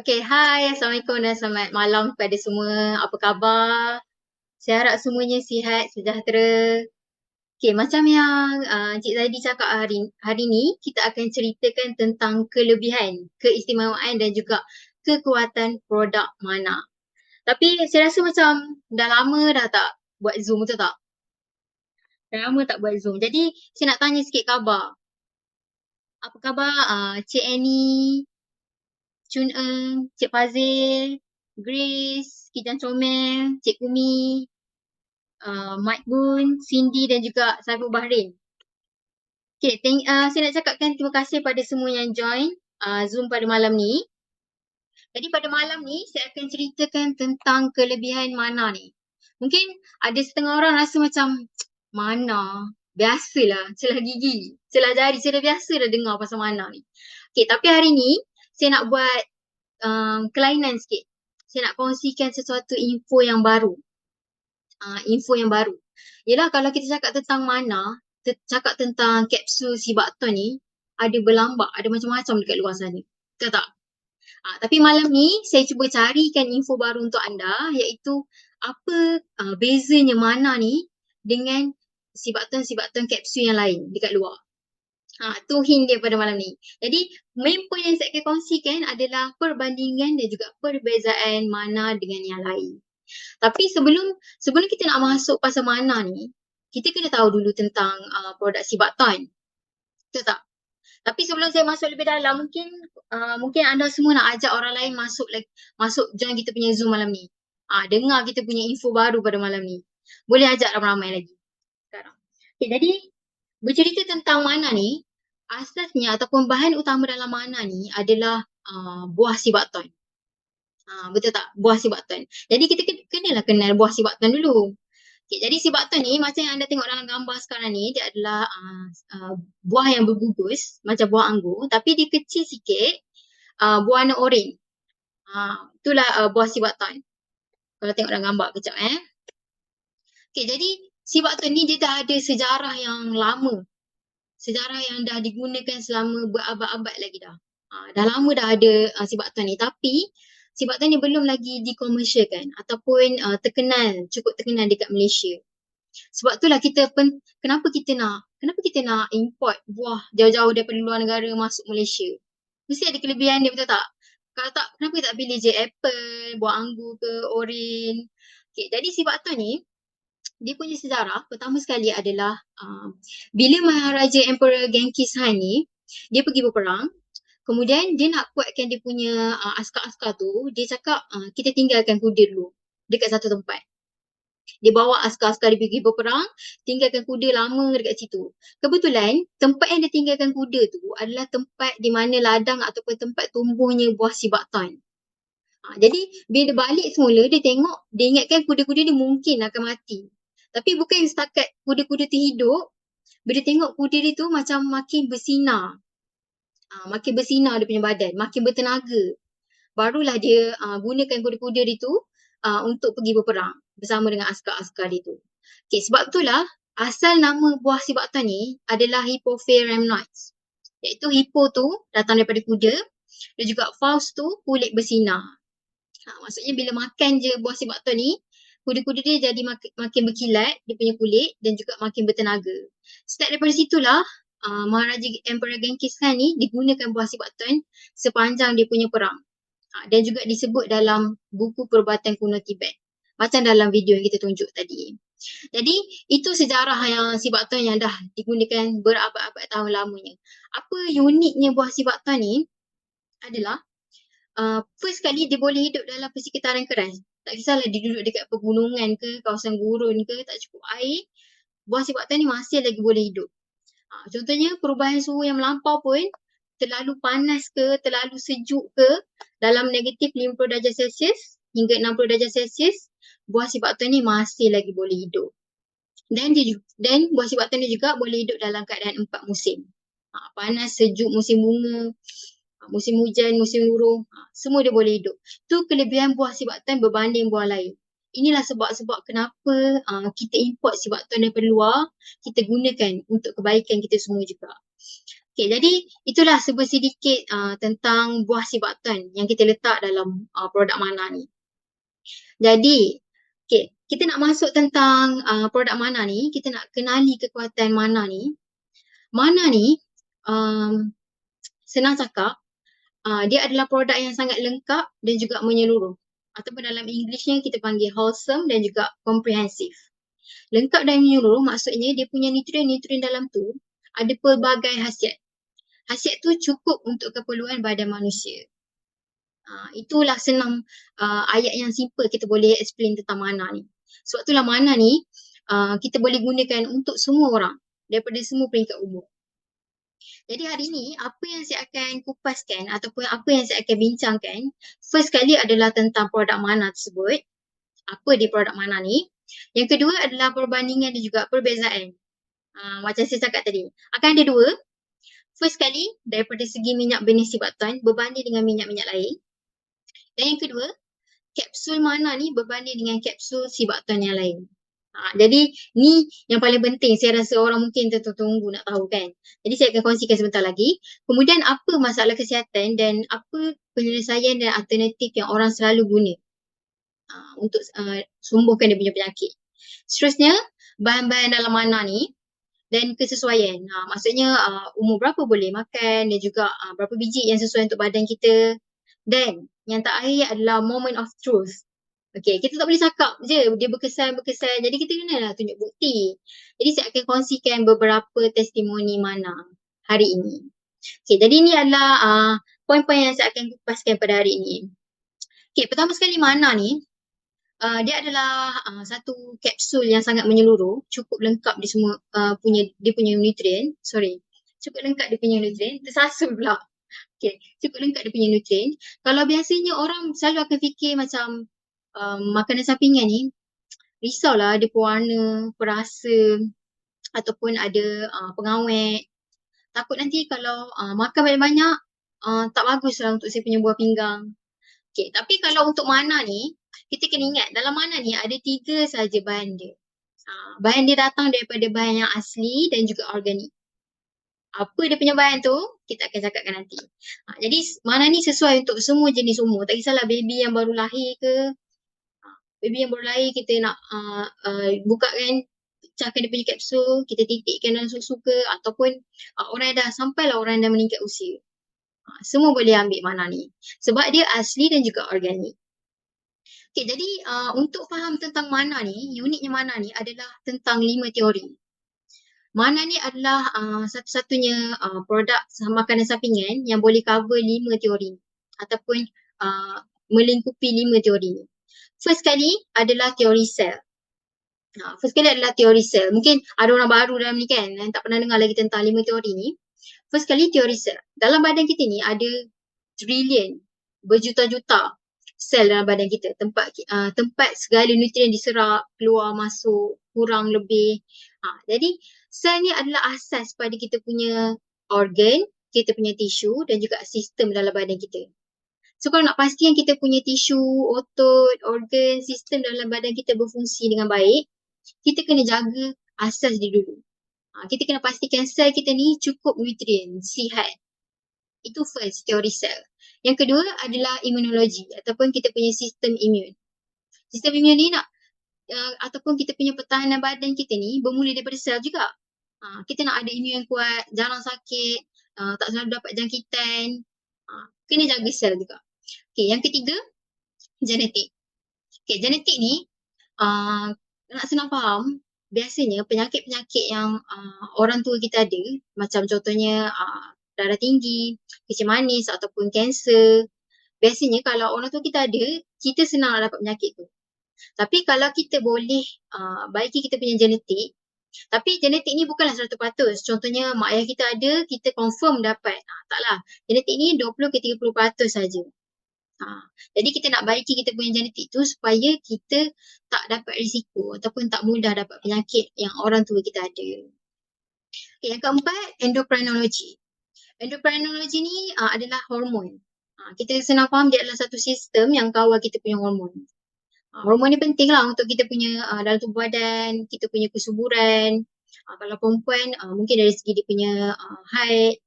Okay, hai. Assalamualaikum dan selamat malam kepada semua. Apa khabar? Saya harap semuanya sihat, sejahtera. Okay, macam yang Encik Zaidi cakap hari ni, kita akan ceritakan tentang kelebihan, keistimewaan dan juga kekuatan produk Mana. Tapi saya rasa macam dah lama dah tak buat Zoom, betul tak? Dah lama tak buat Zoom. Jadi, saya nak tanya sikit khabar. Apa khabar Cik Annie, Chun Eng, Cik Fazil, Grace, Kijang Comel, Cik Kumi, Mike Boon, Cindy dan juga Saiful Bahrin. Okay, saya nak cakapkan terima kasih pada semua yang join Zoom pada malam ni. Jadi pada malam ni saya akan ceritakan tentang kelebihan Mana ni. Mungkin ada setengah orang rasa macam Mana, biasalah, celah gigi, celah jari, saya dah biasa dah dengar pasal Mana ni. Okay, tapi hari ni saya nak buat kelainan sikit. Saya nak kongsikan sesuatu info yang baru. Yelah, kalau kita cakap tentang Mana, cakap tentang kapsul Sibakton ni, ada berlambak, ada macam-macam dekat luar sana. Betul tak? Tapi malam ni saya cuba carikan info baru untuk anda, iaitu apa bezanya Mana ni dengan Sibakton kapsul yang lain dekat luar. Tu hint dia pada malam ni. Jadi, main point yang saya akan kongsikan adalah perbandingan dan juga perbezaan Mana dengan yang lain. Tapi sebelum kita nak masuk pasal Mana ni, kita kena tahu dulu tentang produk Sibakton. Betul tak? Tapi sebelum saya masuk lebih dalam, mungkin anda semua nak ajak orang lain masuk join kita punya Zoom malam ni. Dengar kita punya info baru pada malam ni. Boleh ajak ramai-ramai lagi sekarang. Okay, jadi bercerita tentang Mana ni, asasnya ataupun bahan utama dalam Mana ni adalah buah Sibakton. Betul tak? Buah Sibakton. Jadi kita kenalah kenal buah Sibakton dulu. Okay, jadi Sibakton ni macam yang anda tengok dalam gambar sekarang ni, dia adalah buah yang bergugus macam buah anggur, tapi dia kecil sikit, buah warna oranye. Itulah buah Sibakton. Kalau tengok dalam gambar kejap Okay, jadi Sibakton ni dia dah ada sejarah yang lama. Sejarah yang dah digunakan selama berabad-abad lagi dah. Dah lama dah ada Sibakton ni, tapi Sibakton ni belum lagi dikomersialkan ataupun cukup terkenal dekat Malaysia. Sebab itulah kenapa kita nak import buah jauh-jauh daripada luar negara masuk Malaysia. Mesti ada kelebihan dia, betul tak? Kalau tak, kenapa tak pilih je apple, buah anggur ke, oren. Okay, jadi Sibakton ni, dia punya sejarah pertama sekali adalah bila Maharaja Emperor Genghis Khan ni, dia pergi berperang. Kemudian dia nak kuatkan dia punya askar-askar tu, dia cakap kita tinggalkan kuda dulu dekat satu tempat. Dia bawa askar-askar dia pergi berperang, tinggalkan kuda lama dekat situ. Kebetulan tempat yang dia tinggalkan kuda tu adalah tempat di mana ladang ataupun tempat tumbuhnya buah Sibakton. Jadi bila dia balik semula, dia ingatkan kuda-kuda dia mungkin akan mati. Tapi bukan setakat kuda-kuda tu hidup, bila tengok kuda dia tu macam makin bersinar. Makin bersinar dia punya badan, makin bertenaga. Barulah dia gunakan kuda-kuda dia tu untuk pergi berperang bersama dengan askar-askar dia tu. Okay, sebab itulah asal nama buah Sibakton ni adalah Hippophae rhamnoides. Iaitu hippo tu datang daripada kuda dan juga Faust tu kulit bersinar. Maksudnya bila makan je buah Sibakton ni, kuda-kuda dia jadi makin berkilat, dia punya kulit dan juga makin bertenaga. Start daripada situlah Maharaja Emperor Genghis Khan ni digunakan buah Sibakton sepanjang dia punya perang. Dan juga disebut dalam buku perubatan kuno Tibet. Macam dalam video yang kita tunjuk tadi. Jadi itu sejarah yang Sibakton yang dah digunakan berabad-abad tahun lamanya. Apa uniknya buah Sibakton ni adalah first kali dia boleh hidup dalam persekitaran keras. Tak kisahlah dia duduk dekat pegunungan ke, kawasan gurun ke, tak cukup air, buah Sibakton ni masih lagi boleh hidup. Contohnya perubahan suhu yang melampau pun, terlalu panas ke, terlalu sejuk ke, dalam negatif 50 darjah Celsius hingga 60 darjah Celsius, buah Sibakton ni masih lagi boleh hidup. Dan buah Sibakton ni juga boleh hidup dalam keadaan 4 musim. Panas, sejuk, musim bunga, musim hujan, musim luruh, semua dia boleh hidup. Tu kelebihan buah Sibakton berbanding buah lain. Inilah sebab-sebab kenapa kita import Sibakton daripada luar, kita gunakan untuk kebaikan kita semua juga. Okay, jadi itulah sedikit tentang buah sibatan yang kita letak dalam produk mana ni. Jadi, okay, kita nak masuk tentang produk mana ni, kita nak kenali kekuatan mana ni. Mana ni, senang cakap, dia adalah produk yang sangat lengkap dan juga menyeluruh. Ataupun dalam Englishnya kita panggil wholesome dan juga comprehensive. Lengkap dan menyeluruh maksudnya dia punya nutrien-nutrien dalam tu ada pelbagai khasiat. Khasiat tu cukup untuk keperluan badan manusia. Itulah senang ayat yang simple kita boleh explain tentang mana ni. Sebab itulah mana ni kita boleh gunakan untuk semua orang daripada semua peringkat umur. Jadi hari ni apa yang saya akan kupaskan ataupun apa yang saya akan bincangkan, first kali adalah tentang produk mana tersebut, apa di produk mana ni. Yang kedua adalah perbandingan dan juga perbezaan. Macam saya cakap tadi, akan ada dua. First kali daripada segi minyak benih sibatan berbanding dengan minyak-minyak lain. Dan yang kedua, kapsul mana ni berbanding dengan kapsul sibatan yang lain. Jadi ni yang paling penting, saya rasa orang mungkin tertunggu nak tahu kan. Jadi saya akan kongsikan sebentar lagi. Kemudian apa masalah kesihatan dan apa penyelesaian dan alternatif yang orang selalu guna untuk sembuhkan dia punya penyakit. Seterusnya, bahan-bahan dalam mana ni dan kesesuaian. Maksudnya umur berapa boleh makan dan juga berapa biji yang sesuai untuk badan kita. Dan yang terakhir adalah moment of truth. Okay, kita tak boleh cakap je dia berkesan. Jadi kita kenalah tunjuk bukti. Jadi saya akan kongsikan beberapa testimoni mana hari ini. Okay, jadi ini adalah poin-poin yang saya akan kupaskan pada hari ini. Okay, pertama sekali mana ni, dia adalah satu kapsul yang sangat menyeluruh, cukup lengkap di semua dia punya nutrien. Cukup lengkap dia punya nutrien. Tersasul pula. Okay, cukup lengkap dia punya nutrien. Kalau biasanya orang selalu akan fikir macam makanan sampingan ni, risaulah dia pewarna, perasa ataupun ada pengawet. Takut nanti kalau makan banyak-banyak tak baguslah untuk saya punya buah pinggang. Okay, tapi kalau untuk mana ni, kita kena ingat dalam mana ni ada 3 saja bahan dia. Bahan dia datang daripada bahan yang asli dan juga organik. Apa dia punya bahan tu, kita akan cakapkan nanti. Jadi mana ni sesuai untuk semua jenis umur. Tak kisahlah baby yang baru lahir ke, baby yang baru lahir kita nak bukakan, pecahkan dia punya kapsul, kita titikkan dalam susu ke, ataupun orang yang dah sampailah orang yang dah meningkat usia. Semua boleh ambil mana ni. Sebab dia asli dan juga organik. Okay, jadi untuk faham tentang mana ni, uniknya mana ni adalah tentang 5 teori. Mana ni adalah satu-satunya produk makanan sampingan yang boleh cover 5 teori ataupun melingkupi 5 teori ni. First kali adalah teori sel. Mungkin ada orang baru dalam ni kan, yang tak pernah dengar lagi tentang 5 teori ni. First kali teori sel. Dalam badan kita ni ada trilion, berjuta-juta sel dalam badan kita. Tempat segala nutrien diserap, keluar, masuk, kurang lebih. Jadi sel ni adalah asas pada kita punya organ, kita punya tisu dan juga sistem dalam badan kita. So kalau nak pastikan kita punya tisu, otot, organ, sistem dalam badan kita berfungsi dengan baik, kita kena jaga asas dia dulu. Kita kena pastikan sel kita ni cukup nutrien, sihat. Itu first, teori sel. Yang kedua adalah imunologi ataupun kita punya sistem imun. Sistem imun ni ataupun kita punya pertahanan badan kita ni bermula daripada sel juga. Kita nak ada imun yang kuat, jarang sakit, tak selalu dapat jangkitan. Kena jaga sel juga. Okay, yang ketiga, genetik. Okay, genetik ni nak senang faham, biasanya penyakit-penyakit yang orang tua kita ada, macam contohnya darah tinggi, kecil manis ataupun kanser. Biasanya kalau orang tua kita ada, kita senang nak dapat penyakit tu. Tapi kalau kita boleh baiki kita punya genetik, tapi genetik ni bukanlah 100%. Contohnya mak ayah kita ada, kita confirm dapat. Taklah, genetik ni 20 ke 30% saja. Jadi kita nak baiki kita punya genetik tu supaya kita tak dapat risiko ataupun tak mudah dapat penyakit yang orang tua kita ada. Okay, yang keempat, endocrinology. Endocrinology ni adalah hormon. Kita senang faham dia adalah satu sistem yang kawal kita punya hormon. Hormon ni penting lah untuk kita punya dalam tubuh badan, kita punya kesuburan. Kalau perempuan mungkin dari segi dia punya haid,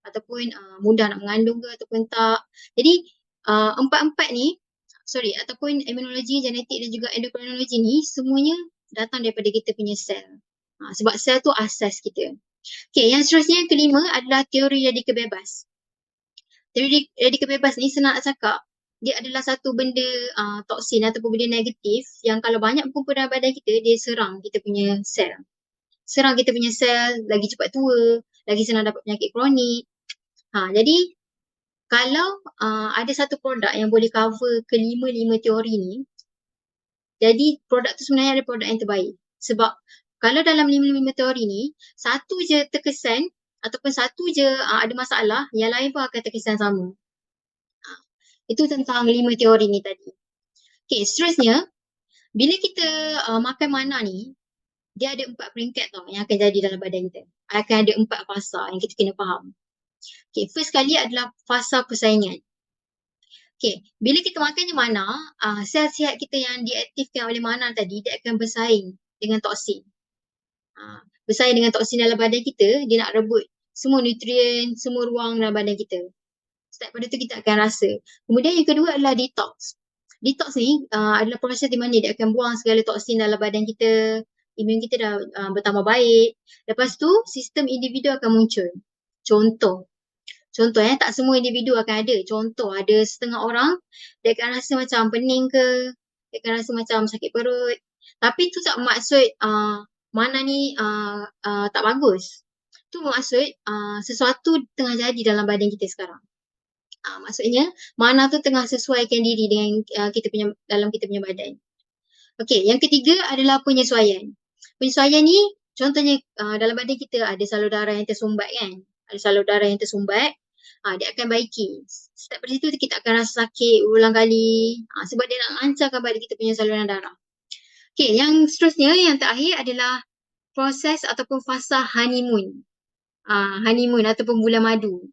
ataupun mudah nak mengandung ke ataupun tak. Jadi empat-empat ni, ataupun imunologi, genetik dan juga endokrinologi ni semuanya datang daripada kita punya sel. Sebab sel tu asas kita. Okay, yang seterusnya yang kelima adalah teori radikal bebas. Teori radikal bebas ni senang nak cakap, dia adalah satu benda toksin ataupun benda negatif yang kalau banyak berkumpul dalam badan kita, dia serang kita punya sel. Serang kita punya sel, lagi cepat tua, lagi senang dapat penyakit kronik. Jadi kalau ada satu produk yang boleh cover kelima-lima teori ni, jadi produk tu sebenarnya ada produk yang terbaik. Sebab kalau dalam lima-lima teori ni, satu je terkesan ataupun satu je ada masalah, yang lain pun akan terkesan sama. Itu tentang 5 teori ni tadi. Okay, seterusnya, bila kita makan mana ni, dia ada 4 peringkat tau yang akan jadi dalam badan kita. Akan ada 4 fasa yang kita kena faham. Okay, first kali adalah fasa persaingan. Okay, bila kita makan je mana, sel sihat kita yang diaktifkan oleh mana tadi, dia akan bersaing dengan toksin. Bersaing dengan toksin dalam badan kita, dia nak rebut semua nutrien, semua ruang dalam badan kita. Start pada tu kita akan rasa. Kemudian yang kedua adalah detox. Detox ni adalah proses di mana dia akan buang segala toksin dalam badan kita, imun kita dah bertambah baik. Lepas tu sistem individu akan muncul. Contoh tak semua individu akan ada. Contoh ada setengah orang dia akan rasa macam pening ke, dia akan rasa macam sakit perut. Tapi tu tak maksud mana ni tak bagus. Tu maksud sesuatu tengah jadi dalam badan kita sekarang. Maksudnya mana tu tengah sesuaikan diri dengan kita punya dalam kita punya badan. Okey, yang ketiga adalah penyesuaian. Penyesuaian ni contohnya dalam badan kita ada salur darah yang tersumbat kan. Ada salur darah yang tersumbat, dia akan baiki. Start dari situ kita akan rasa sakit berulang kali sebab dia nak lancarkan balik kita punya saluran darah. Okey, yang seterusnya yang terakhir adalah proses ataupun fasa honeymoon. Honeymoon ataupun bulan madu.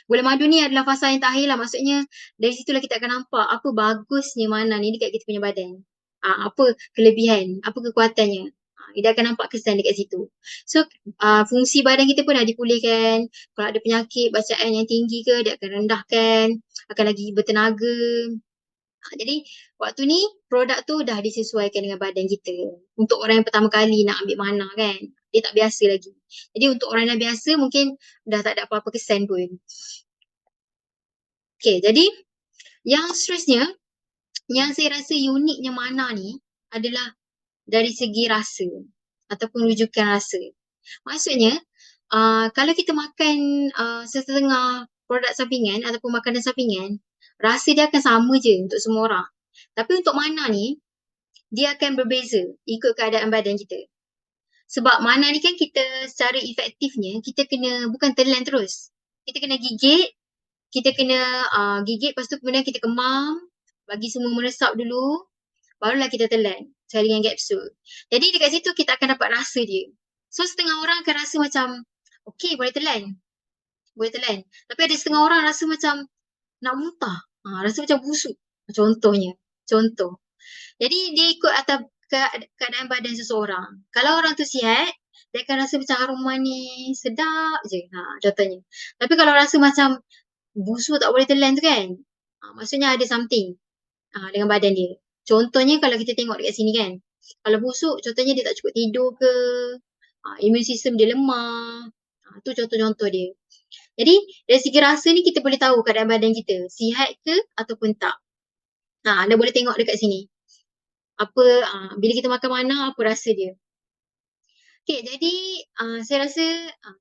Bulan madu ni adalah fasa yang terakhir lah. Maksudnya dari situlah kita akan nampak apa bagusnya mana ni dekat kita punya badan. Apa kelebihan, apa kekuatannya. Dia akan nampak kesan dekat situ. So fungsi badan kita pun dah dipulihkan. Kalau ada penyakit bacaan yang tinggi ke, dia akan rendahkan. Akan lagi bertenaga. Jadi waktu ni produk tu dah disesuaikan dengan badan kita. Untuk orang yang pertama kali nak ambil mana kan, dia tak biasa lagi. Jadi untuk orang yang biasa mungkin dah tak ada apa-apa kesan pun. Okay, jadi yang seterusnya, yang saya rasa uniknya mana ni adalah dari segi rasa ataupun rujukan rasa. Maksudnya, kalau kita makan setengah produk sampingan ataupun makanan sampingan, rasa dia akan sama je untuk semua orang. Tapi untuk mana ni, dia akan berbeza ikut keadaan badan kita. Sebab mana ni kan kita secara efektifnya, kita kena bukan telan terus. Kita kena gigit, lepas tu kemudian kita kemam, bagi semua meresap dulu, barulah kita telan sekali dengan kapsul. Jadi dekat situ kita akan dapat rasa dia. So setengah orang akan rasa macam, okey boleh telan. Tapi ada setengah orang rasa macam nak muntah. Rasa macam busuk. Contoh. Jadi dia ikut atas keadaan badan seseorang. Kalau orang tu sihat, dia akan rasa macam harum manis, sedap je. Contohnya. Tapi kalau rasa macam busuk tak boleh telan tu kan, maksudnya ada something dengan badan dia. Contohnya kalau kita tengok dekat sini kan, kalau busuk contohnya dia tak cukup tidur ke, imun sistem dia lemah. Tu contoh-contoh dia. Jadi dari segi rasa ni kita boleh tahu keadaan badan kita sihat ke ataupun tak. Anda boleh tengok dekat sini. Bila kita makan mana, apa rasa dia. Okay, jadi saya rasa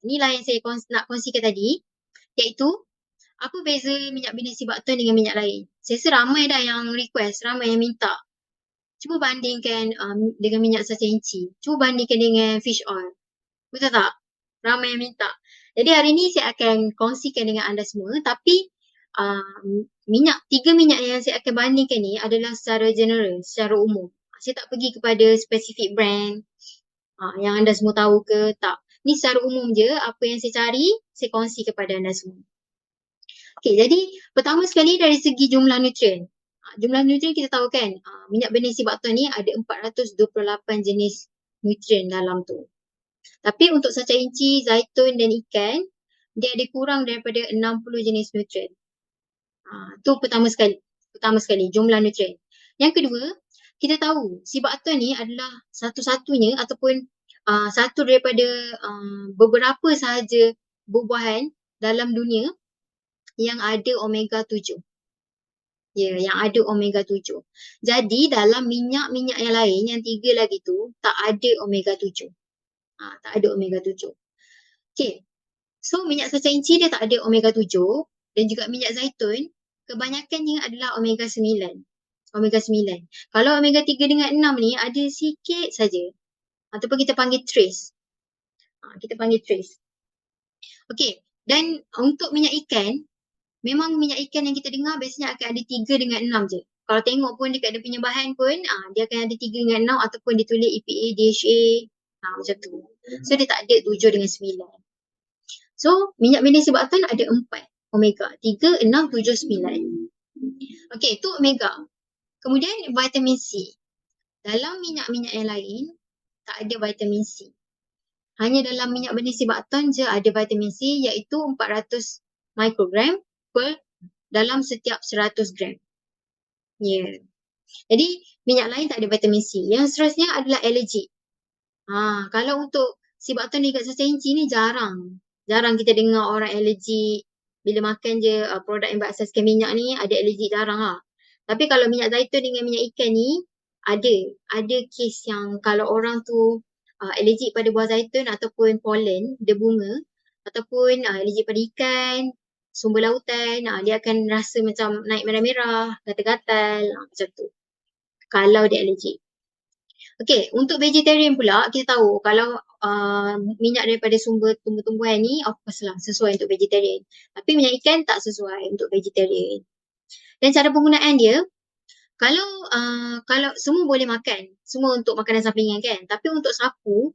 inilah yang saya nak kongsikan tadi, iaitu apa beza minyak bina Seabukton dengan minyak lain. Saya rasa ramai dah yang request, ramai yang minta. Cuba bandingkan dengan minyak sachainci. Cuba bandingkan dengan fish oil. Betul tak? Ramai yang minta. Jadi hari ni saya akan kongsikan dengan anda semua, tapi tiga minyak yang saya akan bandingkan ni adalah secara general, secara umum. Saya tak pergi kepada spesifik brand yang anda semua tahu ke, tak. Ni secara umum je, apa yang saya cari, saya kongsi kepada anda semua. Okay, jadi pertama sekali dari segi jumlah nutrien. Jumlah nutrien kita tahu kan, minyak benih Seabukton ni ada 428 jenis nutrien dalam tu. Tapi untuk sachainci, zaitun dan ikan, dia ada kurang daripada 60 jenis nutrien. Tu pertama sekali jumlah nutrien. Yang kedua, kita tahu si bakton ni adalah satu-satunya ataupun satu daripada beberapa sahaja buah-buahan dalam dunia yang ada omega 7. Ya, yang ada omega 7. Jadi dalam minyak-minyak yang lain, yang 3 lagi tu, tak ada omega 7. Tak ada omega 7. Okay, so minyak kacang dia tak ada omega 7 dan juga minyak zaitun, kebanyakannya adalah omega 9. Omega 9. Kalau omega 3 dengan 6 ni ada sikit saja. Ataupun kita panggil trace. Kita panggil trace. Okay, dan untuk minyak ikan, memang minyak ikan yang kita dengar biasanya akan ada 3 dengan 6 je. Kalau tengok pun dekat dia punya bahan pun, dia akan ada 3 dengan 6 ataupun dia tulis EPA, DHA, macam tu. So dia tak ada 7 dengan 9. So minyak benda sebaktan ada 4 omega, 3, 6, 7, 9. Okay, tu omega. Kemudian vitamin C. Dalam minyak-minyak yang lain, tak ada vitamin C. Hanya dalam minyak benih sebaktan je ada vitamin C iaitu 400 mikrogram per dalam setiap 100 gram. Ya. Jadi minyak lain tak ada vitamin C. Yang seterusnya adalah alergik. Kalau untuk sebaktan dekat sesenci ni jarang kita dengar orang alergik. Bila makan je produk yang berasaskan minyak ni ada alergik, jarang lah. Tapi kalau minyak zaitun dengan minyak ikan ni ada kes yang kalau orang tu alergik pada buah zaitun ataupun pollen, dia bunga, ataupun alergik pada ikan, sumber lautan, dia akan rasa macam naik merah-merah, gatal-gatal, macam tu. Kalau dia alergik. Okay, untuk vegetarian pula, kita tahu kalau minyak daripada sumber tumbuh-tumbuhan ni, of course lah, sesuai untuk vegetarian. Tapi minyak ikan tak sesuai untuk vegetarian. Dan cara penggunaan dia, kalau semua boleh makan, semua untuk makanan sampingan kan. Tapi untuk sapu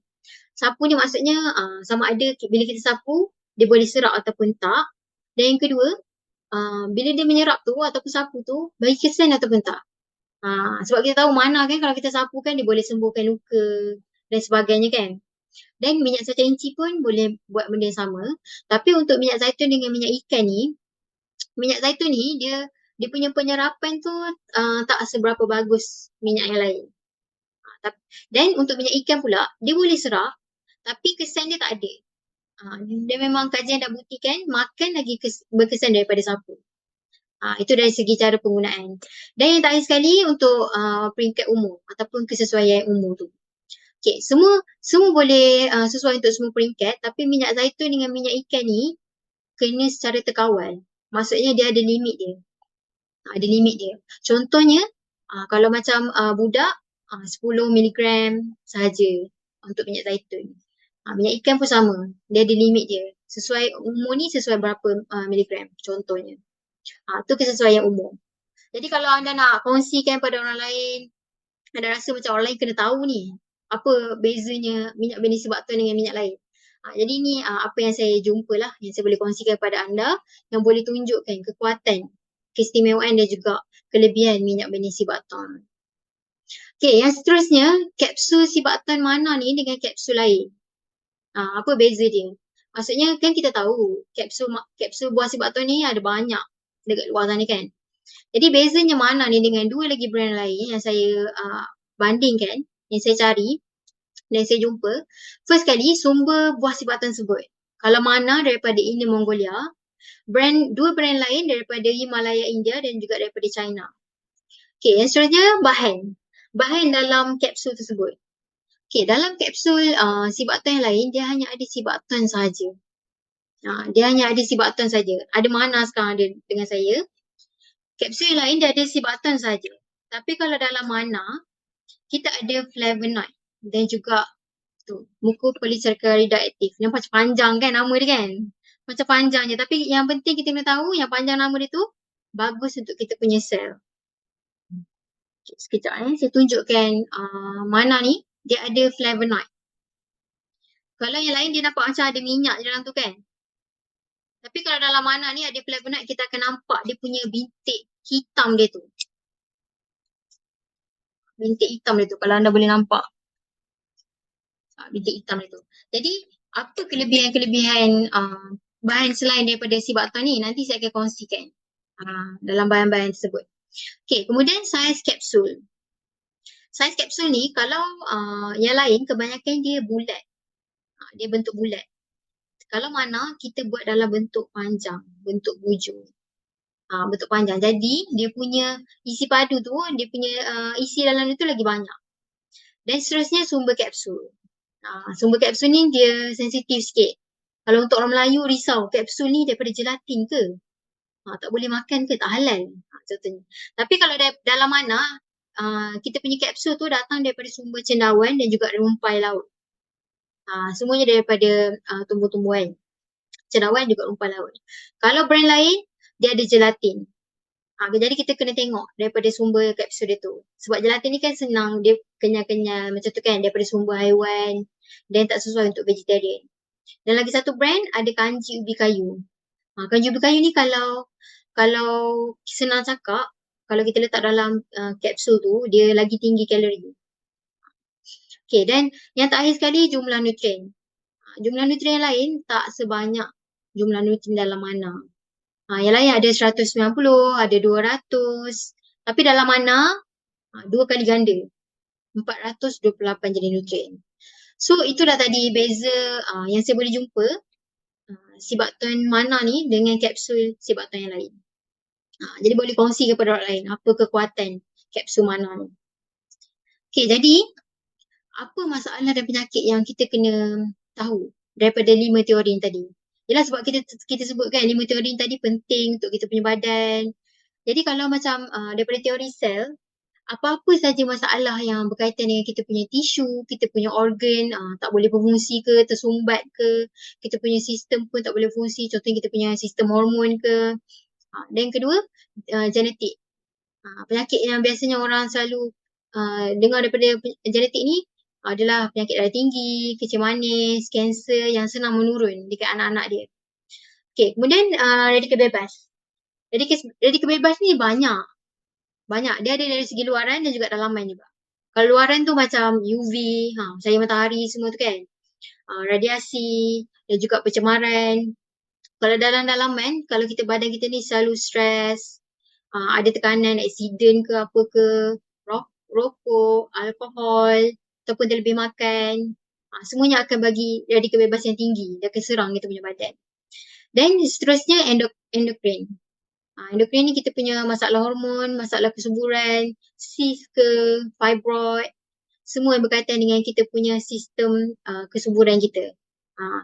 ni maksudnya sama ada bila kita sapu, dia boleh serap ataupun tak. Dan yang kedua, bila dia menyerap tu ataupun sapu tu, bagi kesan ataupun tak. Sebab kita tahu mana kan kalau kita sapu kan dia boleh sembuhkan luka dan sebagainya kan. Dan minyak kacang pun boleh buat benda yang sama. Tapi untuk minyak zaitun dengan minyak ikan ni, minyak zaitun ni dia punya penyerapan tu tak seberapa bagus minyak yang lain. Dan untuk minyak ikan pula, dia boleh serap tapi kesan dia tak ada. Dia memang kajian dah buktikan makan lagi berkesan daripada sapu. Itu dari segi cara penggunaan. Dan yang terakhir sekali untuk peringkat umur ataupun kesesuaian umur tu. Okay, semua boleh sesuai untuk semua peringkat, tapi minyak zaitun dengan minyak ikan ni kena secara terkawal. Maksudnya dia ada limit dia. Ada limit dia. Contohnya, kalau macam budak, 10 miligram sahaja untuk minyak zaitun. Minyak ikan pun sama. Dia ada limit dia. Sesuai umur ni sesuai berapa miligram contohnya. Tu kesesuaian umur. Jadi kalau anda nak kongsikan pada orang lain, anda rasa macam orang lain kena tahu ni, apa bezanya minyak benih sebaktan dengan minyak lain. Jadi ni apa yang saya jumpa lah, yang saya boleh kongsikan kepada anda, yang boleh tunjukkan kekuatan, keistimewaan dan juga kelebihan minyak benih sebaktan. Okay, yang seterusnya, kapsul sebaktan mana ni dengan kapsul lain? Apa beza dia? Maksudnya kan kita tahu kapsul buah sebaktan ni ada banyak dekat luar sana kan. Jadi bezanya mana ni dengan dua lagi brand lain yang saya bandingkan, yang saya cari dan saya jumpa. First kali, sumber buah sebaktan tersebut. Kalau mana daripada India, Mongolia, dua brand lain daripada Himalaya, India dan juga daripada China. Okay, yang seterusnya bahan dalam kapsul tersebut. Okay, dalam kapsul sebaktan yang lain, dia hanya ada sebaktan sahaja. Dia hanya ada sebaktan saja. Ada mana sekarang ada dengan saya. Kapsul yang lain dia ada sebaktan saja. Tapi kalau dalam mana, kita ada flavonoid dan juga mucopolysaccharides aktif. Nampak macam panjang kan nama dia kan? Macam panjang je. Tapi yang penting kita kena tahu yang panjang nama dia tu bagus untuk kita punya sel. Okay, sekejap saya tunjukkan mana ni. Dia ada flavonoid. Kalau yang lain dia nampak macam ada minyak je dalam tu kan? Tapi kalau dalam mana ni ada flavonoid, kita akan nampak dia punya bintik hitam dia tu. Bintik hitam dia tu kalau anda boleh nampak. Bintik hitam dia tu. Jadi apa kelebihan-kelebihan bahan selain daripada Sibaton ni, nanti saya akan kongsikan dalam bahan-bahan tersebut. Okay, kemudian saiz kapsul. Saiz kapsul ni kalau yang lain kebanyakan dia bulat. Dia bentuk bulat. Kalau mana kita buat dalam bentuk panjang, bentuk bujur. Bentuk panjang. Jadi dia punya isi padu tu, dia punya isi dalam tu lagi banyak. Dan seterusnya sumber kapsul. Sumber kapsul ni dia sensitif sikit. Kalau untuk orang Melayu risau, kapsul ni daripada gelatin ke? Tak boleh makan ke? Tak halal. Contohnya. Tapi kalau dalam mana kita punya kapsul tu datang daripada sumber cendawan dan juga rumpai laut. Semuanya daripada tumbuh-tumbuhan. Cendawan juga rumpai laut. Kalau brand lain, dia ada gelatin. Jadi kita kena tengok daripada sumber kapsul dia tu. Sebab gelatin ni kan senang, dia kenyal-kenyal macam tu kan, daripada sumber haiwan dan tak sesuai untuk vegetarian. Dan lagi satu brand ada kanji ubi kayu. Kanji ubi kayu ni kalau senang cakap, kalau kita letak dalam kapsul tu, dia lagi tinggi kalori. Okay, dan yang terakhir sekali jumlah nutrien. Jumlah nutrien lain tak sebanyak jumlah nutrien dalam mana. Yang lain ada 190, ada 200. Tapi dalam mana, 2 kali ganda. 428 jenis nutrien. So, itulah tadi beza yang saya boleh jumpa Sibaton mana ni dengan kapsul Sibaton yang lain. Jadi boleh kongsi kepada orang lain apa kekuatan kapsul mana ni. Okay, jadi apa masalah dan penyakit yang kita kena tahu daripada 5 teori tadi? Yalah sebab kita sebutkan 5 teori tadi penting untuk kita punya badan. Jadi kalau macam daripada teori sel, apa-apa saja masalah yang berkaitan dengan kita punya tisu, kita punya organ tak boleh berfungsi ke, tersumbat ke, kita punya sistem pun tak boleh fungsi, contohnya kita punya sistem hormon ke. Dan yang kedua, genetik. Penyakit yang biasanya orang selalu dengar daripada genetik ni adalah penyakit darah tinggi, kecil manis, kanser yang senang menurun dekat anak-anak dia. Okay, kemudian radikal bebas. Radikal bebas ni banyak. Dia ada dari segi luaran dan juga dalaman juga. Kalau luaran tu macam UV, cahaya matahari semua tu kan. Radiasi dan juga pencemaran. Kalau dalam dalaman, kalau badan kita ni selalu stres, ada tekanan, aksiden ke apa ke, rokok, alkohol, ataupun terlebih makan, semuanya akan bagi radikal bebas yang tinggi. Dia akan serang kita punya badan. Dan seterusnya endokrin. Endokrin ni kita punya masalah hormon, masalah kesuburan, cyst ke, fibroid, semua yang berkaitan dengan kita punya sistem kesuburan kita.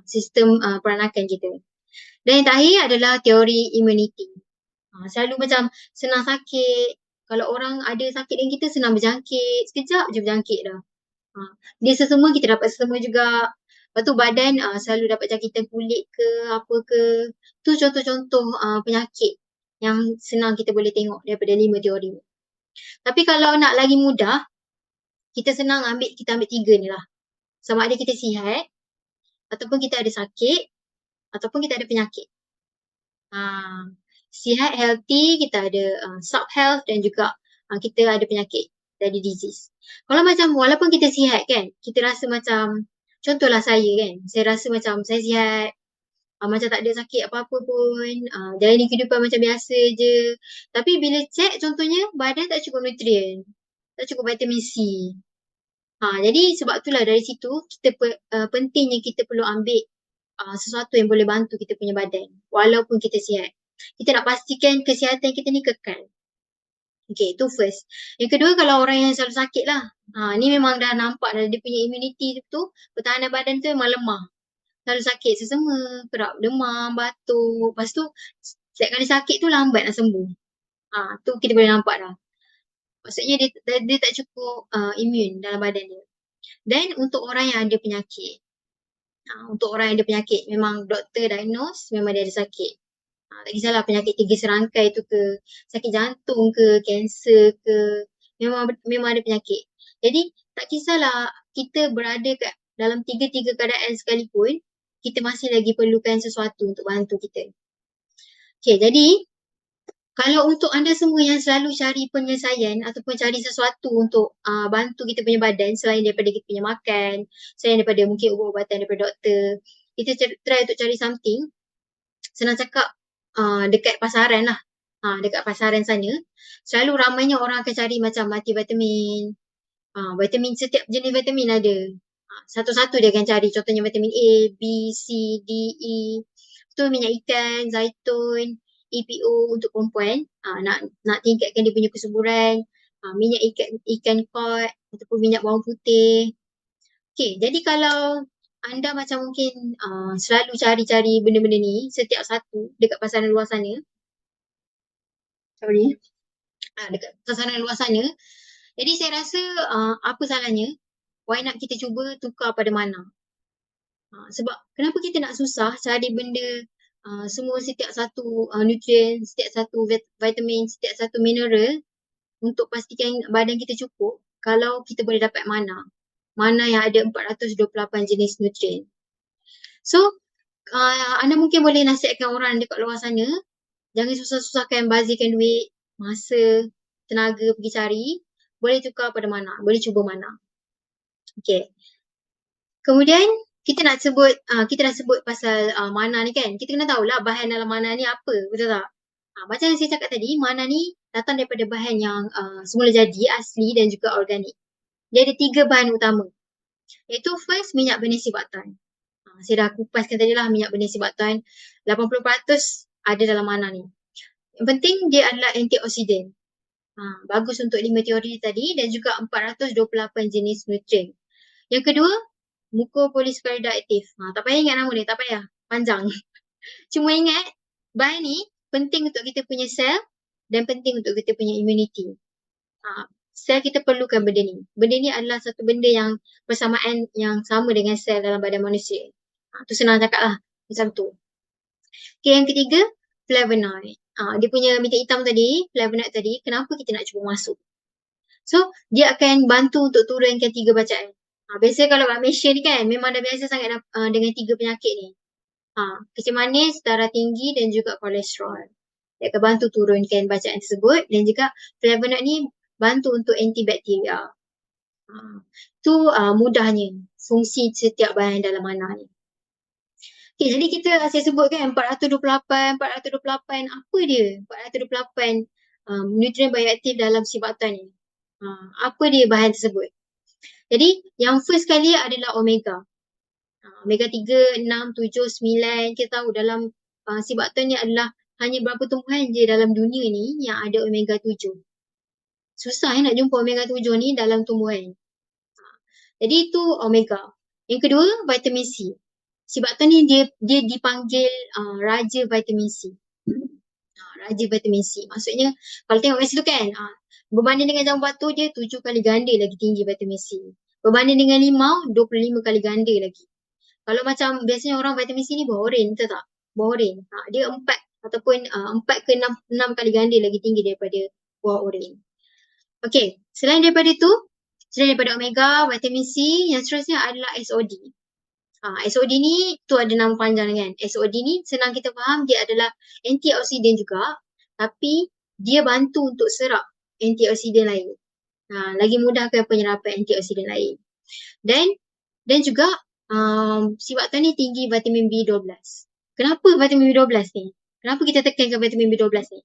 Sistem peranakan kita. Dan yang terakhir adalah teori immunity. Selalu macam senang sakit. Kalau orang ada sakit dengan kita senang berjangkit. Sekejap je berjangkit dah. Dia sesama kita dapat sesama juga. Lepas tu badan selalu dapat jangkitan kulit ke apa ke. Tu contoh-contoh penyakit yang senang kita boleh tengok daripada 5 teori ni. Tapi kalau nak lagi mudah, kita ambil 3 ni lah. Sama ada kita sihat, ataupun kita ada sakit, ataupun kita ada penyakit. Sihat, healthy, kita ada sub-health dan juga kita ada penyakit, ada disease. Kalau macam walaupun kita sihat kan, kita rasa macam, contohlah saya kan, saya rasa macam saya sihat, macam tak ada sakit apa-apa pun, jalani kehidupan macam biasa je. Tapi bila cek contohnya badan tak cukup nutrien, tak cukup vitamin C. Jadi sebab itulah dari situ kita pentingnya kita perlu ambil sesuatu yang boleh bantu kita punya badan walaupun kita sihat. Kita nak pastikan kesihatan kita ni kekal. Okay, itu first. Yang kedua, kalau orang yang selalu sakit lah. Ni memang dah nampak dah dia punya immunity tu, pertahanan badan tu memang lemah. Selalu sakit sesama, kerap demam, batuk. Lepas tu, setiap kali sakit tu lambat nak sembuh. Tu kita boleh nampak dah. Maksudnya dia tak cukup immune dalam badan dia. Dan untuk orang yang ada penyakit, memang doktor diagnose memang dia ada sakit. Tak kisahlah penyakit 3 serangkai tu ke, sakit jantung ke, kanser ke, memang ada penyakit. Jadi tak kisahlah kita berada kat dalam 3 keadaan sekalipun, kita masih lagi perlukan sesuatu untuk bantu kita. Okay, jadi kalau untuk anda semua yang selalu cari penyelesaian ataupun cari sesuatu untuk bantu kita punya badan selain daripada kita punya makan, selain daripada mungkin ubat-ubatan daripada doktor, kita try untuk cari something senang cakap dekat pasaran lah. Dekat pasaran sana, selalu ramainya orang akan cari macam multivitamin. Vitamin, setiap jenis vitamin ada. Satu-satu dia akan cari. Contohnya vitamin A, B, C, D, E. Tu minyak ikan, zaitun, EPO untuk perempuan. Nak tingkatkan dia punya kesuburan. Minyak ikan kod ataupun minyak bawang putih. Okay, jadi kalau anda macam mungkin selalu cari-cari benda-benda ni, setiap satu dekat pasaran luar sana. Sorry. Dekat pasaran luar sana. Jadi saya rasa apa salahnya, why not kita cuba tukar pada mana? Sebab kenapa kita nak susah cari benda semua setiap satu nutrien, setiap satu vitamin, setiap satu mineral untuk pastikan badan kita cukup kalau kita boleh dapat mana? Mana yang ada 428 jenis nutrien. So, anda mungkin boleh nasihatkan orang dekat luar sana, jangan susah-susahkan bazirkan duit, masa, tenaga pergi cari. Boleh tukar pada mana? Boleh cuba mana? Okay. Kemudian kita nak sebut pasal mana ni kan. Kita kena tahulah bahan dalam mana ni apa, betul tak? Macam yang saya cakap tadi, mana ni datang daripada bahan yang semula jadi, asli dan juga organik. Dia ada 3 bahan utama. Iaitu first, minyak bernisip baktan. Saya dah kupaskan tadi lah minyak bernisip baktan. 80% ada dalam mana ni. Yang penting dia adalah antioksidan. Bagus untuk 5 teori tadi dan juga 428 jenis nutrien. Yang kedua, mucopolisaccharides aktif. Tak payah ingat nama dia, tak payah. Panjang. Cuma ingat, bahan ni penting untuk kita punya sel dan penting untuk kita punya immunity. Sel kita perlukan benda ni. Benda ni adalah satu benda yang persamaan yang sama dengan sel dalam badan manusia. Tu senang cakap lah. Macam tu. Okay, yang ketiga, flavonoid. Dia punya minyak hitam tadi, flavonoid tadi, kenapa kita nak cuba masuk? So, dia akan bantu untuk turunkan 3 bacaan. Biasanya kalau kat Malaysia ni kan, memang dah biasa sangat dengan 3 penyakit ni. Kecil manis, darah tinggi dan juga kolesterol. Dia akan bantu turunkan bacaan tersebut dan juga flavonoid ni bantu untuk antibakteria. Tu mudahnya fungsi setiap bahan dalam mana ni. Okay, jadi saya sebut kan 428 apa dia? 428 nutrien bioaktif dalam si baktan ni. Apa dia bahan tersebut? Jadi yang first kali adalah omega. Omega 3, 6, 7, 9. Kita tahu dalam si baktan ni adalah hanya berapa tumbuhan je dalam dunia ni yang ada omega 7. Susah nak jumpa omega 7 ni dalam tumbuhan. Jadi itu omega. Yang kedua, vitamin C. Si baktan ni dia dipanggil raja vitamin C. Raja vitamin C. Maksudnya kalau tengok kat situ kan, berbanding dengan jambu batu dia 7 kali ganda lagi tinggi vitamin C. Berbanding dengan limau 25 kali ganda lagi. Kalau macam biasanya orang vitamin C ni buah oren, betul tak? Buah oren. Dia 4 ataupun 4 ke 6 kali ganda lagi tinggi daripada buah oren. Okey, selain daripada omega, vitamin C, yang seterusnya adalah SOD. SOD ni tu ada nama panjang kan. SOD ni senang kita faham dia adalah antioksidan juga, tapi dia bantu untuk serap antioksidan lain. Lagi mudahkan penyerapan antioksidan lain. Dan juga si baktan ni tinggi vitamin B12. Kenapa vitamin B12 ni? Kenapa kita tekankan vitamin B12 ni?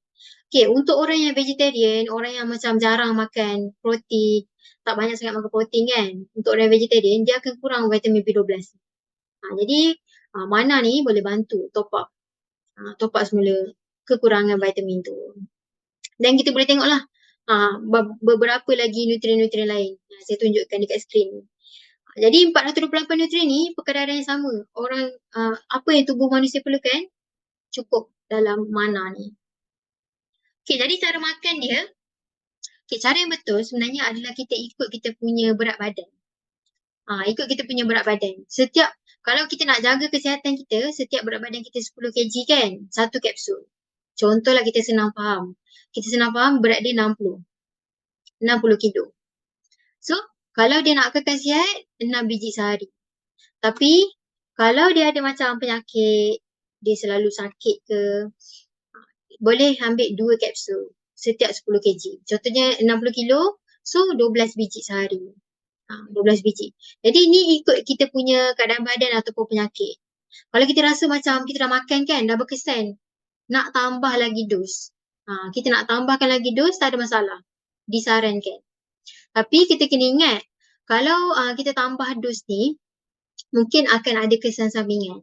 Okay, untuk orang yang vegetarian, orang yang macam jarang makan protein, tak banyak sangat makan protein kan, untuk orang vegetarian, dia akan kurang vitamin B12. Jadi, mana ni boleh bantu top up semula kekurangan vitamin tu. Dan kita boleh tengoklah beberapa lagi nutrien-nutrien lain. Saya tunjukkan dekat skrin ni. Jadi 428 nutrien ni perkadaran yang sama. Orang apa yang tubuh manusia perlukan cukup dalam mana ni. Okay, jadi cara makan dia, cara yang betul sebenarnya adalah kita ikut kita punya berat badan. Ikut kita punya berat badan. Kalau kita nak jaga kesihatan kita, setiap berat badan kita 10 kg kan, 1 kapsul. Contohlah kita senang faham. Berat dia 60 kilo. So, kalau dia nak kekal sihat, 6 biji sehari. Tapi, kalau dia ada macam penyakit, dia selalu sakit ke, boleh ambil 2 kapsul setiap 10 kg. Contohnya 60 kilo, so 12 biji sehari. 12 biji. Jadi ni ikut kita punya keadaan badan ataupun penyakit. Kalau kita rasa macam kita dah makan kan, dah berkesan, nak tambah lagi dos. Kita nak tambahkan lagi dos, tak ada masalah. Disarankan. Tapi kita kena ingat, kalau kita tambah dos ni, mungkin akan ada kesan sampingan.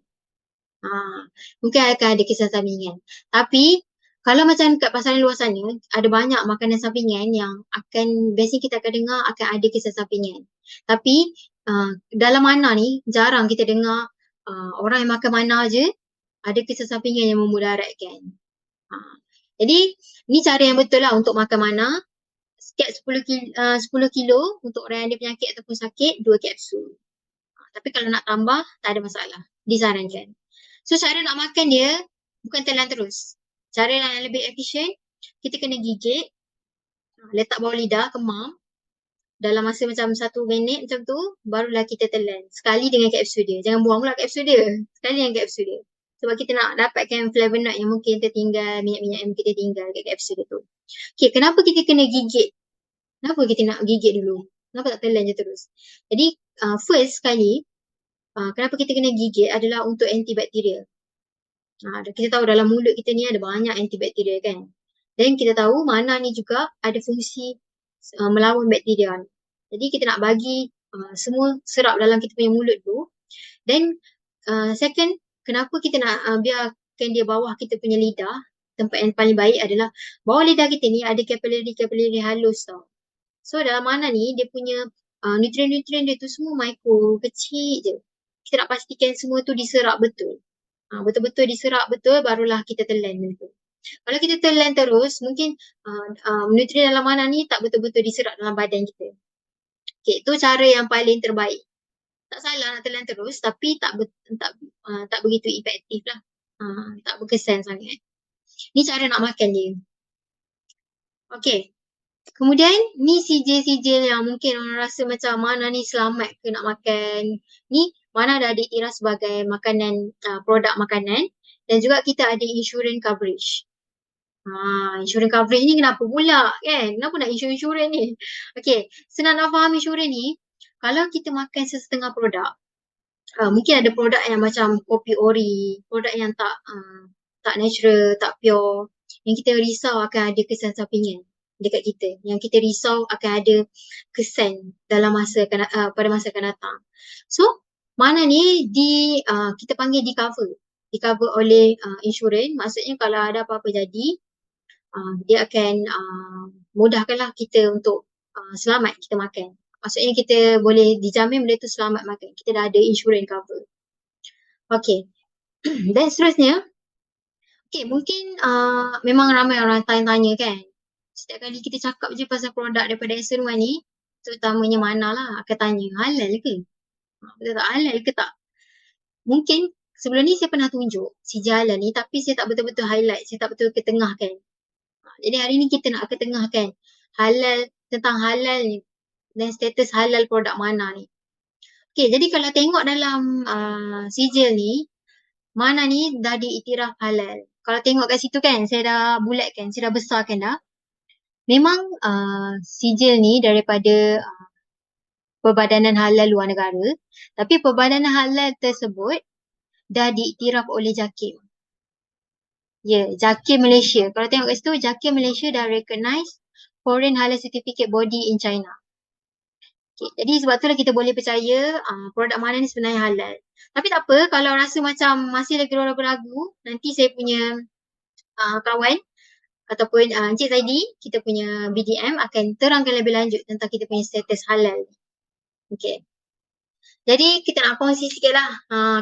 Mungkin akan ada kesan sampingan. Tapi, kalau macam kat pasaran luar sana, ada banyak makanan sampingan yang biasanya kita akan dengar akan ada kesan sampingan. Tapi, dalam mana ni, jarang kita dengar orang yang makan mana je, ada kesan sampingan yang memudaratkan. Jadi, ni cara yang betul lah untuk makan mana. Setiap 10 kilo untuk orang yang ada penyakit ataupun sakit, 2 kapsul. Tapi kalau nak tambah, tak ada masalah. Disarankan. So, cara nak makan dia, bukan telan terus. Cara yang lebih efisien, kita kena gigit, letak bawah lidah, kemam. Dalam masa macam 1 minit macam tu, barulah kita telan. Sekali dengan kapsul dia. Jangan buang pula kapsul dia. Sekali dengan kapsul dia. Sebab kita nak dapatkan flavonoid yang mungkin tertinggal, minyak-minyak yang kita tinggal kat kapsul dia tu. Okay, kenapa kita kena gigit? Kenapa kita nak gigit dulu? Kenapa tak telan je terus? Jadi, first sekali, kenapa kita kena gigit adalah untuk antibakteria. Kita tahu dalam mulut kita ni ada banyak antibakteria kan. Dan kita tahu mana ni juga ada fungsi melawan bakteria. Jadi kita nak bagi semua serap dalam kita punya mulut tu. Dan second, kenapa kita nak biarkan dia bawah kita punya lidah, tempat yang paling baik adalah bawah lidah kita ni ada kapilari halus tau. So dalam mana ni dia punya nutrien-nutrien dia tu semua mikro, kecil je. Kita nak pastikan semua tu diserap betul. Betul-betul diserap betul, barulah kita telan betul. Kalau kita telan terus, mungkin nutrien dalam mana ni tak betul-betul diserap dalam badan kita. Okay, itu cara yang paling terbaik. Tak salah nak telan terus, tapi tak begitu efektif lah. Tak berkesan sangat. Ni cara nak makan dia. Okay. Kemudian, ni sijil-sijil yang mungkin orang rasa macam mana ni selamat ke nak makan. Ni mana dah diiktiraf sebagai makanan, produk makanan. Dan juga kita ada insurance coverage. Insurance coverage ni kenapa pula kan? Kenapa nak insurance ni? Okay, senang nak faham insurance ni, kalau kita makan sesetengah produk, mungkin ada produk yang macam kopi ori, produk yang tak natural, tak pure, yang kita risau akan ada kesan sampingan dekat kita, yang kita risau akan ada kesan dalam pada masa akan datang. So, mana ni kita panggil di cover oleh insurans. Maksudnya kalau ada apa-apa jadi, dia akan mudahkanlah kita untuk selamat kita makan. Maksudnya kita boleh dijamin benda tu selamat makan. Kita dah ada insurans cover. Okay. Dan seterusnya, okay, mungkin memang ramai orang tanya-tanya kan. Setiap kali kita cakap je pasal produk daripada SN1 ni, terutamanya Mana lah akan tanya, halal ke? Betul tak halal ke tak? Mungkin sebelum ni saya pernah tunjuk si jalan ni, tapi saya tak betul-betul highlight, saya tak betul ketengahkan. Jadi hari ni kita nak ketengahkan tentang halal ni dan status halal produk Mana ni. Okay, jadi kalau tengok dalam sijil ni, Mana ni dah diiktiraf halal. Kalau tengok kat situ kan, saya dah bulatkan, saya dah besarkan dah. Memang sijil ni daripada Perbadanan Halal Luar Negara, tapi Perbadanan Halal tersebut dah diiktiraf oleh JAKIM. JAKIM Malaysia. Kalau tengok kat situ, JAKIM Malaysia dah recognize Foreign Halal Certificate Body in China. Okay, jadi sebab itulah kita boleh percaya produk Mana ni sebenarnya halal. Tapi tak apa, kalau rasa macam masih lagi ragu-ragu, nanti saya punya kawan ataupun Encik Zaidi, kita punya BDM akan terangkan lebih lanjut tentang kita punya status halal. Okay. Jadi kita nak kongsi sikit lah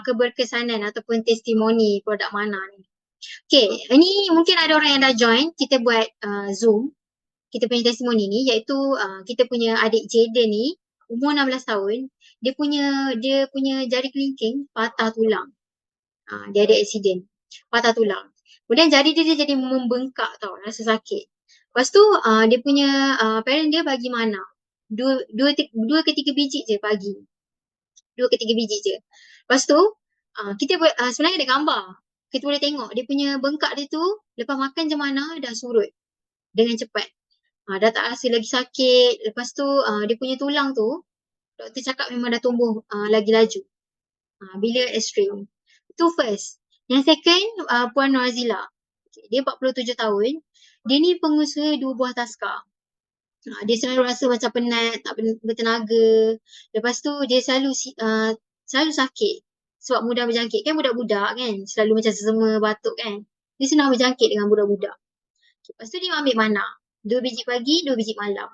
keberkesanan ataupun testimoni produk Mana ni. Okay, ini mungkin ada orang yang dah join, kita buat Zoom, kita punya testimoni ni, iaitu kita punya adik Jaden ni, umur 16 tahun, dia punya jari kelingking patah tulang. Dia ada aksiden, patah tulang. Kemudian jari dia jadi membengkak tau, rasa sakit. Lepas tu dia punya parent dia bagi Mana. 2 ke 3 biji je pagi. 2 ke 3 biji je. Lepas tu kita sebenarnya ada gambar. Kita boleh tengok dia punya bengkak dia tu lepas makan je Mana dah surut dengan cepat. Dah tak rasa lagi sakit. Lepas tu dia punya tulang tu doktor cakap memang dah tumbuh lagi laju. Bila ekstrim. Itu first. Yang second, Puan Norazila. Okay, dia 47 tahun. Dia ni pengusaha 2 buah taska. Dia selalu rasa macam penat, tak bertenaga. Lepas tu dia selalu sakit sebab mudah berjangkit. Kan budak-budak kan, selalu macam sesama batuk kan. Dia senang berjangkit dengan budak-budak. Okay, lepas tu dia ambil mana? 2 biji pagi, 2 biji malam.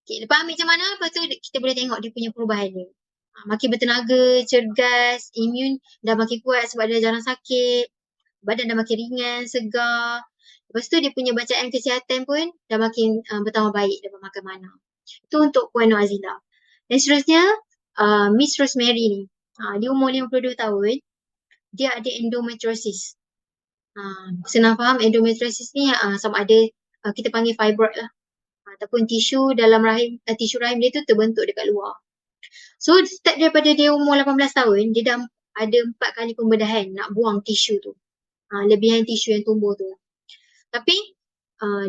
Okay, lepas ambil macam mana, lepas tu kita boleh tengok dia punya perubahan dia. Makin bertenaga, cergas, imun dah makin kuat sebab dia jarang sakit. Badan dah makin ringan, segar. Lepas tu dia punya bacaan kesihatan pun dah makin bertambah baik dapat makan mana. Itu untuk Puan Nur Azila. Dan seterusnya, Miss Rosemary ni. Dia umur 52 tahun. Dia ada endometriosis. Senang faham endometriosis ni sama ada kita panggil fibroid lah. Ataupun tisu dalam rahim, tisu rahim dia tu terbentuk dekat luar. So start daripada dia umur 18 tahun, dia dah ada 4 kali pembedahan nak buang tisu tu. Lebihan tisu yang tumbuh tu. Tapi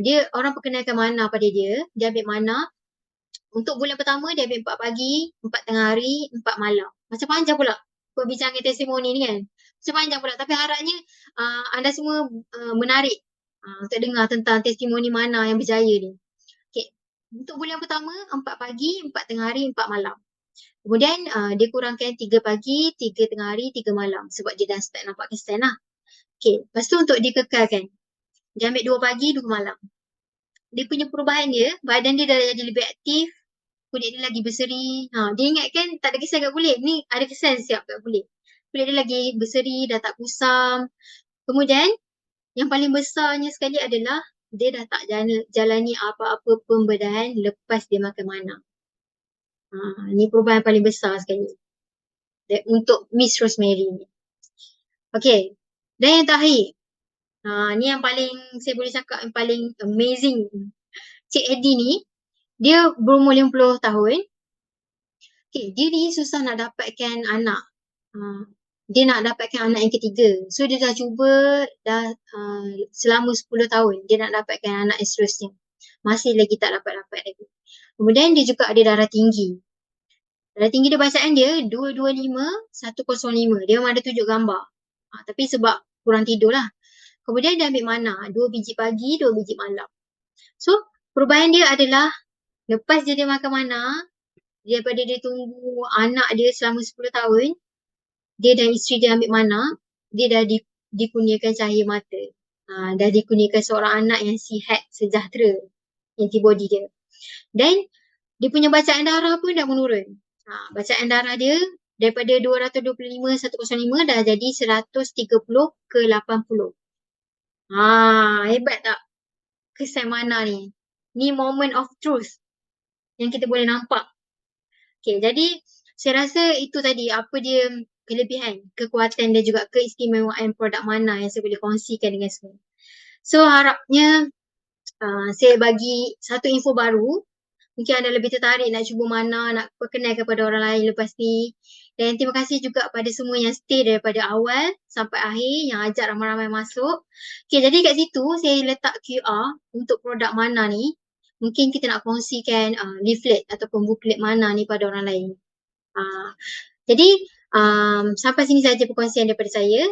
dia orang perkenalkan mana pada dia ambil mana. Untuk bulan pertama dia ambil 4 pagi, 4 tengah hari, 4 malam. Macam panjang pula perbincangan testimoni ni kan. Macam panjang pula, tapi harapnya anda semua menarik untuk dengar tentang testimoni mana yang berjaya ni. Okay. Untuk bulan pertama 4 pagi, 4 tengah hari, 4 malam. Kemudian dia kurangkan 3 pagi, 3 tengah hari, 3 malam sebab dia dah start nampak kesan lah. Okay. Lepas tu untuk dikekalkan, dia ambil 2 pagi, 2 malam. Dia punya perubahan dia, badan dia dah jadi lebih aktif, kulit dia lagi berseri. Dia ingat kan tak ada kesan kat kulit. Ni ada kesan siap kat kulit. Kulit dia lagi berseri, dah tak kusam. Kemudian, yang paling besarnya sekali adalah dia dah tak jalani apa-apa pembedahan lepas dia makan mana. Ni perubahan paling besar sekali untuk Miss Rosemary ni. Okay. Dan yang terakhir, ni yang paling saya boleh cakap yang paling amazing. Cik Eddie ni, dia berumur 50 tahun. Okay, dia ni susah nak dapatkan anak. Dia nak dapatkan anak yang ketiga. So dia dah cuba selama 10 tahun dia nak dapatkan anak yang seterusnya. Masih lagi tak dapat lagi. Kemudian dia juga ada darah tinggi. Darah tinggi dia bacaan dia 225/105. Dia memang ada tunjuk gambar. Tapi sebab kurang tidur lah. Kemudian dia ambil mana? 2 biji pagi, 2 biji malam. So perubahan dia adalah lepas dia makan mana, daripada dia tunggu anak dia selama 10 tahun, dia dan isteri dia ambil mana, dia dah dikurniakan cahaya mata. Dah dikurniakan seorang anak yang sihat, sejahtera, antibody dia. Dan dia punya bacaan darah pun dah menurun. Bacaan darah dia daripada 225/105 dah jadi 130/80. Hebat tak? Kesan mana ni? Ni moment of truth yang kita boleh nampak. Okay, jadi saya rasa itu tadi apa dia kelebihan, kekuatan dan juga keistimewaan produk mana yang saya boleh kongsikan dengan semua. So harapnya saya bagi satu info baru. Mungkin anda lebih tertarik nak cuba mana, nak perkenal kepada orang lain lepas ni. Dan terima kasih juga pada semua yang stay daripada awal sampai akhir, yang ajak ramai-ramai masuk. Okay, jadi kat situ saya letak QR untuk produk mana ni. Mungkin kita nak kongsikan leaflet ataupun booklet mana ni pada orang lain. Jadi sampai sini saja perkongsian daripada saya.